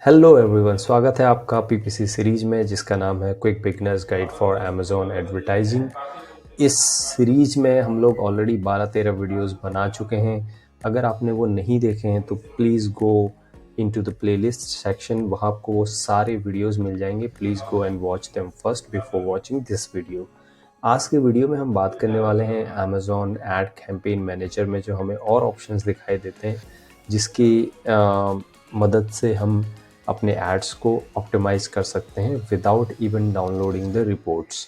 Hello everyone, स्वागत है आपका पीपीसी सीरीज में जिसका नाम है quick beginners guide for Amazon advertising. इस सीरीज में हम लोग ऑलरेडी 12-13 वीडियोस बना चुके हैं। अगर आपने वो नहीं देखे हैं तो please go into the playlist section, वहाँ आपको वो सारे वीडियोस मिल जाएंगे। Please go and watch them first before watching this video. आज के वीडियो में हम बात करने वाले हैं अमेज़ॉन एड कैंपेन मैनेजर में जो हमें और ऑप्शंस दिखाई देते हैं, जिसकी मदद से हम अपने एड्स को ऑप्टिमाइज़ कर सकते हैं without even downloading the reports.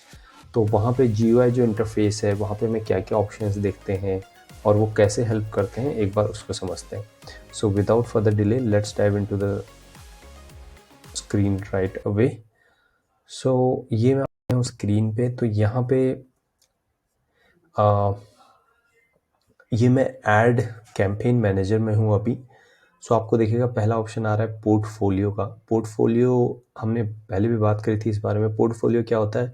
तो वहाँ पे जीयूआई जो इंटरफेस है, वहाँ पे हमें क्या क्या ऑप्शंस दिखते हैं और वो कैसे हेल्प करते हैं, एक बार उसको समझते हैं। So without further delay let's dive into the screen right away. So ये मैं हूँ स्क्रीन पे। तो यहाँ पे ये मैं एड कैंपेन मैनेजर में हूँ अभी। सो आपको देखिएगा पहला ऑप्शन आ रहा है पोर्टफोलियो का। पोर्टफोलियो हमने पहले भी बात करी थी इस बारे में। पोर्टफोलियो क्या होता है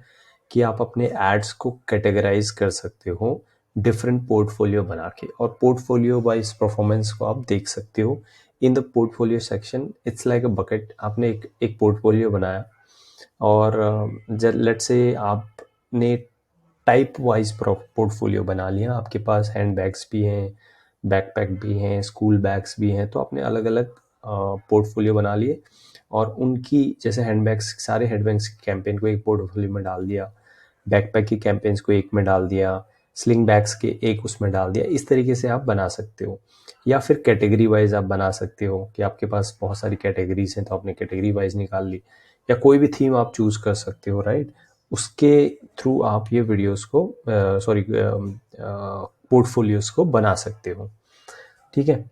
कि आप अपने एड्स को कैटेगराइज कर सकते हो डिफरेंट पोर्टफोलियो बना के, और पोर्टफोलियो वाइज परफॉर्मेंस को आप देख सकते हो in the portfolio section. It's like a bucket. आपने एक पोर्टफोलियो बनाया और लेट्स से आपने टाइप वाइज पोर्टफोलियो बना लिया। आपके पास हैंड बैग्स भी हैं, बैकपैक भी हैं, स्कूल बैग्स भी हैं। तो आपने अलग अलग पोर्टफोलियो बना लिए और उनकी, जैसे हैंड बैग्स, सारे हैंड बैग्स की कैंपेन को एक पोर्टफोलियो में डाल दिया, बैकपैक की कैंपेन्स को एक में डाल दिया, स्लिंग बैग्स के एक उसमें डाल दिया। इस तरीके से आप बना सकते हो। या फिर कैटेगरी वाइज आप बना सकते हो कि आपके पास बहुत सारी कैटेगरीज हैं तो आपने कैटेगरी वाइज निकाल ली, या कोई भी थीम आप चूज कर सकते हो, राइट। उसके थ्रू आप ये वीडियोस को पोर्टफोलियोज को बना सकते हो, ठीक है।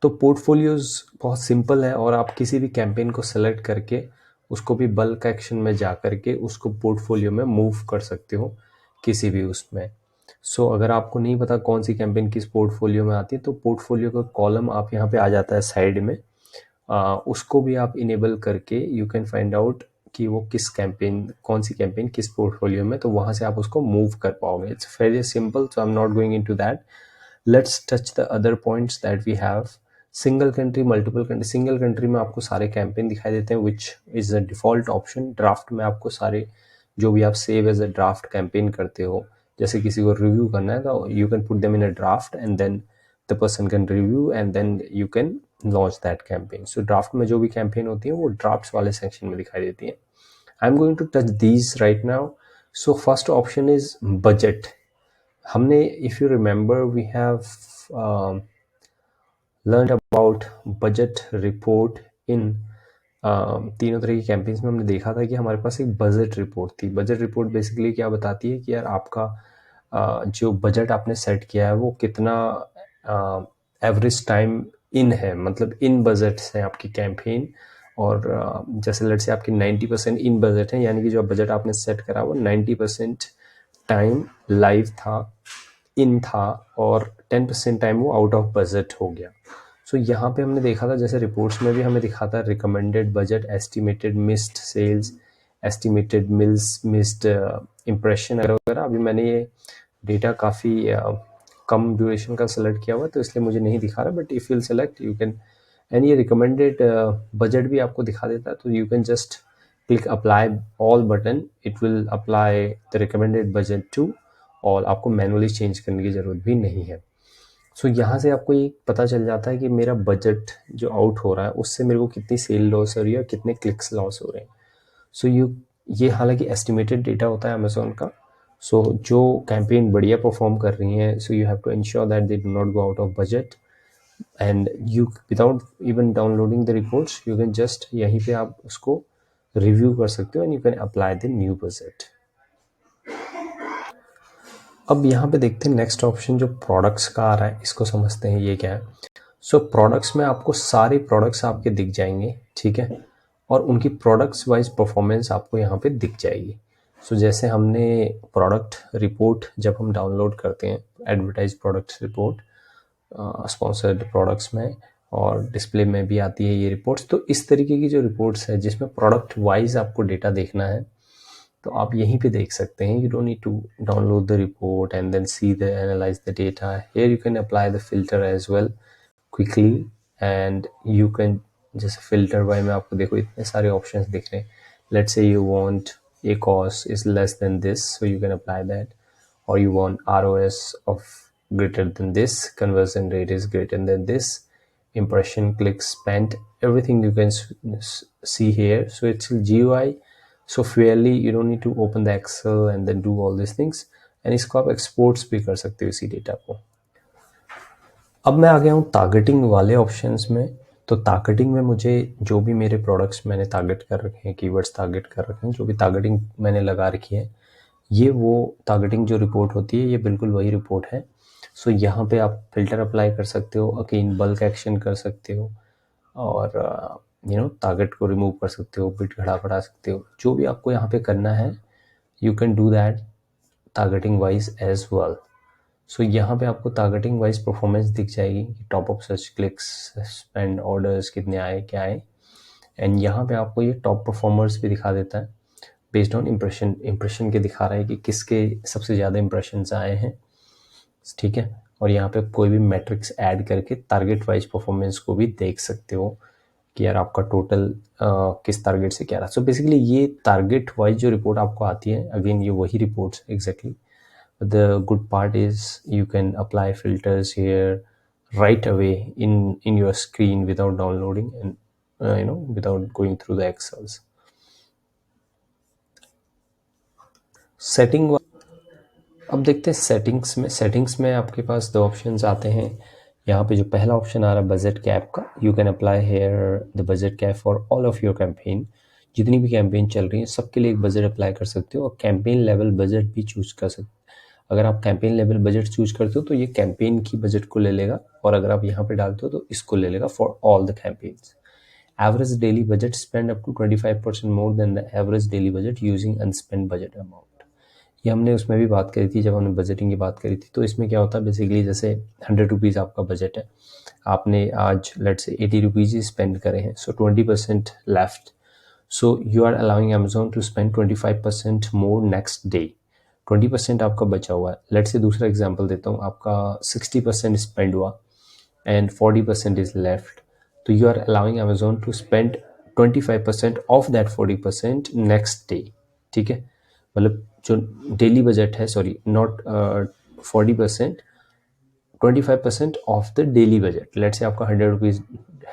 तो पोर्टफोलियोज बहुत सिंपल है और आप किसी भी कैंपेन को सेलेक्ट करके उसको भी बल्क एक्शन में जा करके उसको पोर्टफोलियो में मूव कर सकते हो किसी भी उसमें। सो अगर आपको नहीं पता कौन सी कैंपेन किस पोर्टफोलियो में आती है, तो पोर्टफोलियो का कॉलम आप यहाँ पे आ जाता है साइड में। उसको भी आप इनेबल करके यू कैन फाइंड आउट कि वो किस कैंपेन, कौन सी कैंपेन किस पोर्टफोलियो में, तो वहाँ से आप उसको मूव कर पाओगे। It's very simple, so I am not going into that. Let's touch the other points that we have. Single country, multiple country. Single country में आपको सारे कैंपेन दिखाई देते हैं which is a default option. Draft में आपको सारे जो भी आप save as a draft campaign करते हो, जैसे किसी को रिव्यू करना है तो you can put them in a draft and then the person can review and then you can launch that campaign. So draft में जो भी कैंपेन होती है वो ड्राफ्ट्स वाले सेक्शन में दिखाई देती है। I am going to touch these right now. So first option is budget. हमने, if you remember, we have learn about budget report in तीनों तरह की कैंपेन्स में। हमने देखा था कि हमारे पास एक बजट रिपोर्ट थी। बजट रिपोर्ट बेसिकली क्या बताती है कि यार आपका जो बजट आपने सेट किया है वो कितना एवरेज टाइम इन है, मतलब इन बजट है आपकी कैंपेन। और जैसे लेट से आपकी 90% इन बजट है, यानी कि जो बजट आपने सेट करा वो 90% टाइम लाइव था, इन था, और 10% टाइम वो आउट ऑफ बजट हो गया। सो यहाँ पे हमने देखा था, जैसे रिपोर्ट्स में भी हमें दिखा था recommended budget, estimated missed sales, estimated missed impression वगैरह। अभी मैंने ये डेटा काफ़ी कम ड्यूरेशन का सेलेक्ट किया हुआ तो इसलिए मुझे नहीं दिखा रहा, but if you select you can. And ये रिकमेंडेड बजट भी आपको दिखा देता है, तो you can just click apply all button, it will apply the recommended budget to all. आपको मैनुअली चेंज करने की ज़रूरत भी नहीं है। सो यहाँ से आपको ये पता चल जाता है कि मेरा बजट जो आउट हो रहा है उससे मेरे को कितनी सेल लॉस हो रही है और कितने क्लिक्स लॉस हो रहे हैं। सो ये हालांकि एस्टिमेटेड डेटा होता है अमेजोन का। सो जो कैंपेन बढ़िया परफॉर्म कर रही हैं, so you have to ensure that they do not go out of budget, and you without even downloading the reports you can just यहीं पे आप उसको रिव्यू कर सकते हो and you can apply the new budget. अब यहाँ पे देखते हैं नेक्स्ट ऑप्शन जो प्रोडक्ट्स का आ रहा है, इसको समझते हैं ये क्या है। सो प्रोडक्ट्स में आपको सारे प्रोडक्ट्स आपके दिख जाएंगे, ठीक है, और उनकी प्रोडक्ट्स वाइज परफॉर्मेंस आपको यहाँ पे दिख जाएगी। सो जैसे हमने प्रोडक्ट रिपोर्ट जब हम डाउनलोड करते हैं, advertise product report sponsored products में और डिस्प्ले में भी आती है ये रिपोर्ट्स। तो इस तरीके की जो रिपोर्ट्स है जिसमें प्रोडक्ट वाइज आपको डेटा देखना है, तो आप यहीं पे देख सकते हैं। You don't need to download the report and then see the analyse the data. Here you can apply the filter as well quickly and you can जैसे फिल्टर बाय में आपको देखो इतने सारे ऑप्शंस दिख रहे हैं. Let's say you want ACOS is less than this, so you can apply that, or you want ROS of greater than this, conversion rate is greater than this, impression, clicks spent, everything you can see here. So it's GUI, so fairly you don't need to open the Excel and then do all these things. And इसको आप exports भी कर सकते हो इसी data को. अब मैं आ गया हूँ टारगेटिंग वाले ऑप्शंस में. तो टारगेटिंग में मुझे जो भी मेरे प्रोडक्ट्स मैंने टारगेट कर रखे हैं, कीवर्ड्स टारगेट कर रखे हैं, जो भी टारगेटिंग मैंने लगा रखी है, ये वो टारगेटिंग जो रिपोर्ट होती है, ये बिल्कुल वही रिपोर्ट है. सो यहाँ पे आप फिल्टर अप्लाई कर सकते हो, अगेन बल्क एक्शन कर सकते हो, और टारगेट को रिमूव कर सकते हो, बिट घटा बढ़ा सकते हो, जो भी आपको यहाँ पे करना है you can do that targeting wise as well. So यहाँ पे आपको टारगेटिंग वाइज परफॉर्मेंस दिख जाएगी, top of search clicks, spend, orders कितने आए, क्या आए. एंड यहाँ पे आपको ये टॉप परफॉर्मर्स भी दिखा देता है बेस्ड ऑन इम्प्रेशन के दिखा रहा है कि किसके सबसे ज़्यादा इम्प्रेशंस आए हैं. ठीक है. और यहाँ पे कोई भी मैट्रिक्स ऐड करके टारगेट वाइज परफॉर्मेंस को भी देख सकते हो कि यार आपका टोटल किस टारगेट से क्या रहा. सो बेसिकली ये टारगेट वाइज जो रिपोर्ट आपको आती है, अगेन ये वही reports exactly. The good part is you can apply filters here right away in your screen without downloading and without going through the Excels. Setting, अब देखते हैं सेटिंग्स में आपके पास दो ऑप्शंस आते हैं. यहाँ पे जो पहला ऑप्शन आ रहा है बजट कैप का, you can apply here the budget cap for all of your campaign. जितनी भी कैंपेन चल रही है सबके लिए एक बजट अप्लाई कर सकते हो, और कैंपेन लेवल बजट भी चूज कर सकते हो. अगर आप कैंपेन लेवल बजट चूज करते हो तो ये कैंपेन की बजट को ले लेगा, और अगर आप यहाँ पे डालते हो तो इसको ले लेगा for all the campaigns. Average daily budget spend up to 25% more than the average daily budget using unspend budget amount. ये हमने उसमें भी बात करी थी जब हमने बजटिंग की बात करी थी. तो इसमें क्या होता है बेसिकली, जैसे 100 रुपीज़ आपका बजट है, आपने आज लेट से 80 रुपीज़ ही स्पेंड करे हैं, so 20% left. So you are allowing Amazon to spend 25% more next day. 20% आपका बचा हुआ है. लेट से दूसरा एग्जाम्पल देता हूँ, आपका 60% स्पेंड हुआ एंड 40% इज लेफ्ट. तो you are allowing Amazon to spend 25% of that 40% next day. ठीक है. मतलब जो डेली बजट है, sorry not 40%, 25% of the daily budget. Let's say आपका 100 रुपीज़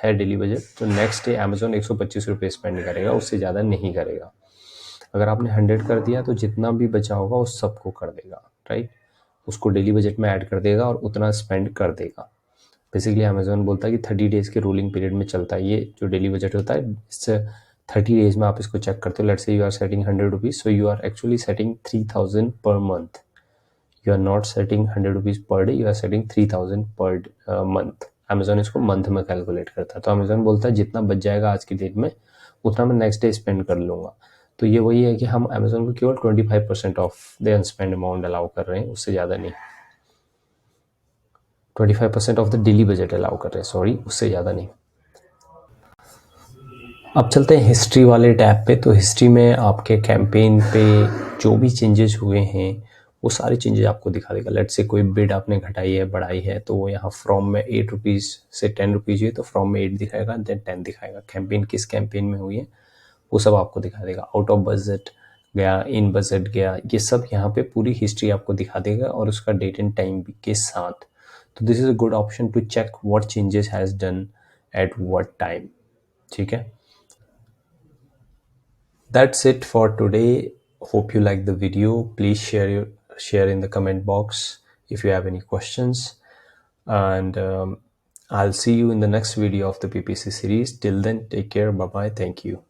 है डेली बजट, तो नेक्स्ट डे अमेजोन 125 रुपये स्पेंड करेगा, उससे ज़्यादा नहीं करेगा. अगर आपने 100 कर दिया तो जितना भी बचा होगा उस सबको कर देगा, राइट. उसको डेली बजट में ऐड कर देगा और उतना स्पेंड कर देगा. बेसिकली अमेजोन बोलता है कि 30 डेज़ के रोलिंग पीरियड में चलता है ये जो डेली बजट होता है. इससे 30 डेज में आप इसको चेक करते हो. Let's say you are setting 100 rupees, so you are actually setting 3000 per month. You are not setting 100 rupees per day, you are setting 3000 per month. Amazon इसको मंथ में कैलकुलेट करता है. तो अमेजोन बोलता है जितना बच जाएगा आज की डेट में उतना मैं नेक्स्ट डे स्पेंड कर लूँगा. तो ये वही है कि हम अमेजोन को केवल 25% ऑफ द अनस्पेंड अमाउंट अलाउ कर रहे हैं, उससे ज़्यादा नहीं. 25% of the daily budget allow कर रहे हैं, सॉरी, उससे ज़्यादा नहीं. अब चलते हैं हिस्ट्री वाले टैब पे. तो हिस्ट्री में आपके कैंपेन पे जो भी चेंजेस हुए हैं वो सारे चेंजेस आपको दिखा देगा. लेट से कोई बिड आपने घटाई है, बढ़ाई है, तो वो यहाँ फ्रॉम में 8 रुपीज़ से 10 रुपीज़ हुई तो फ्रॉम में 8 दिखाएगा, देन 10 दिखाएगा. कैंपेन किस कैंपेन में हुई है वो सब आपको दिखा देगा. आउट ऑफ बजट गया, इन बजट गया, ये सब यहाँ पे पूरी हिस्ट्री आपको दिखा देगा, और उसका डेट एंड टाइम भी के साथ. तो this is a good option to check what changes has done at what time. ठीक है. That's it for today. Hope you like the video. Please share in the comment box if you have any questions, and I'll see you in the next video of the PPC series. Till then, take care. Bye bye. Thank you.